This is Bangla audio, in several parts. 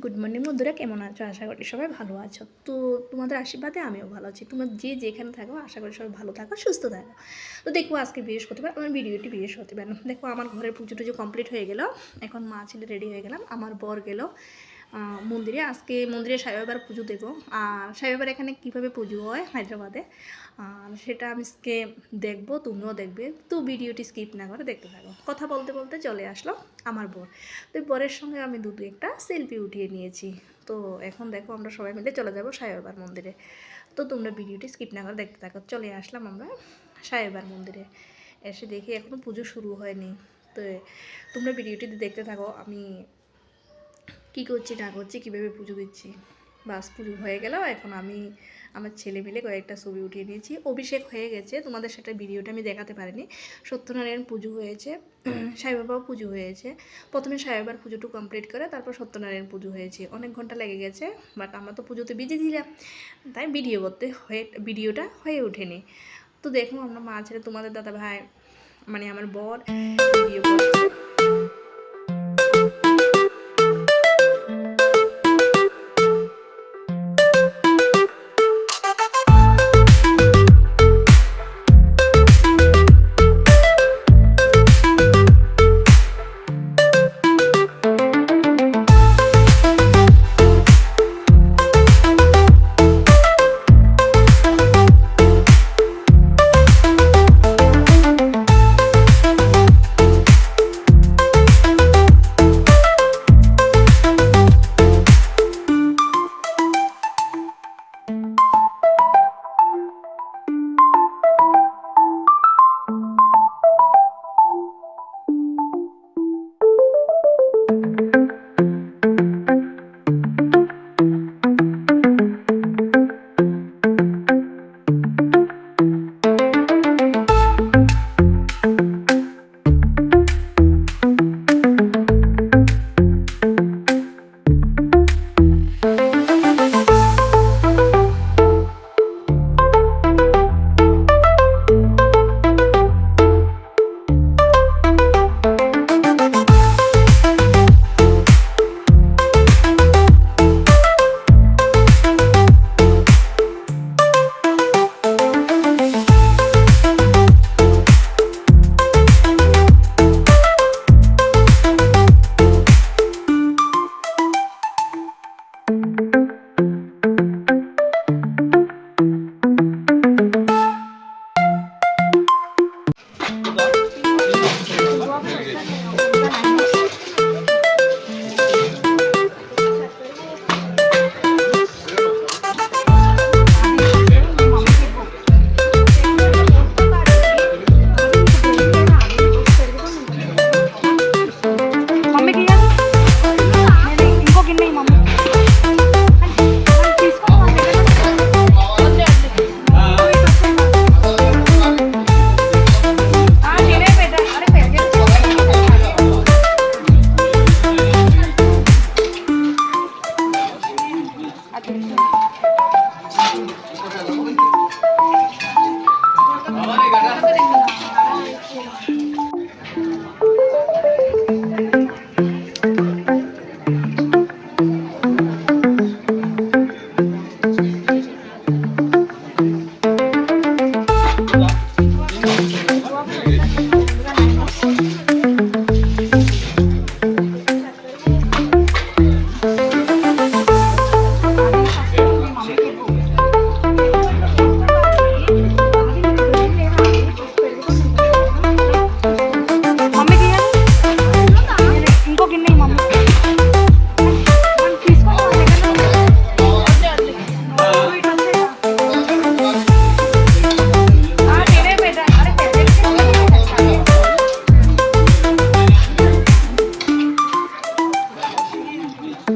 গুড মর্নিং বন্ধুরা, কেমন আছো? আশা করি সবাই ভালো আছো। তো তোমাদের আশীর্বাদে আমিও ভালো আছি। তোমরা যে যেখানে থাকো আশা করি সবাই ভালো থাকো, সুস্থ থাকো। তো দেখো, আজকে বৃহস্পতিবার, আমার ভিডিওটি বৃহস্পতিবার। দেখো, আমার ঘরের পুজো টুজো কমপ্লিট হয়ে গেল। এখন মা ছেলে রেডি হয়ে গেলাম। আমার বর গেল মন্দিরে। আজকে মন্দিরে সাই বাবার পুজো দেবো। আর সাই বাবার এখানে কীভাবে পুজো হয় হায়দ্রাবাদে, আর সেটা আমি আজকে দেখবো, তুমিও দেখবে। তো ভিডিওটি স্কিপ না করে দেখতে থাকো। কথা বলতে বলতে চলে আসলো আমার বর। তো বরের সঙ্গে আমি দুটো একটা সেলফি উঠিয়ে নিয়েছি। তো এখন দেখো, আমরা সবাই মিলে চলে যাবো সাই বাবার মন্দিরে। তো তোমরা ভিডিওটি স্কিপ না করে দেখতে থাকো। চলে আসলাম আমরা সাই বাবার মন্দিরে। এসে দেখি এখনও পুজো শুরু হয়নি। তো তোমরা ভিডিওটি দেখতে থাকো, আমি কী করছি না করছি, কীভাবে পুজো দিচ্ছি। বাস পুজো হয়ে গেল। এখন আমি আমার ছেলে মিলে কয়েকটা ছবি উঠিয়ে নিয়েছি। অভিষেক হয়ে গেছে, তোমাদের সেটা ভিডিওটা আমি দেখাতে পারিনি। সত্যনারায়ণ পুজো হয়েছে, সাই বাবাও পুজো হয়েছে। প্রথমে সাই বাবার পুজোটু কমপ্লিট করে তারপর সত্যনারায়ণ পুজো হয়েছে। অনেক ঘন্টা লেগে গেছে, বাট আমরা তো পুজোতে বিজি ছিলাম, তাই ভিডিওটা হয়ে ওঠেনি। তো দেখুন, আমরা মা ছেলে, তোমাদের দাদা ভাই মানে আমার বর ভিডিও করছে।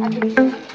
Thank you.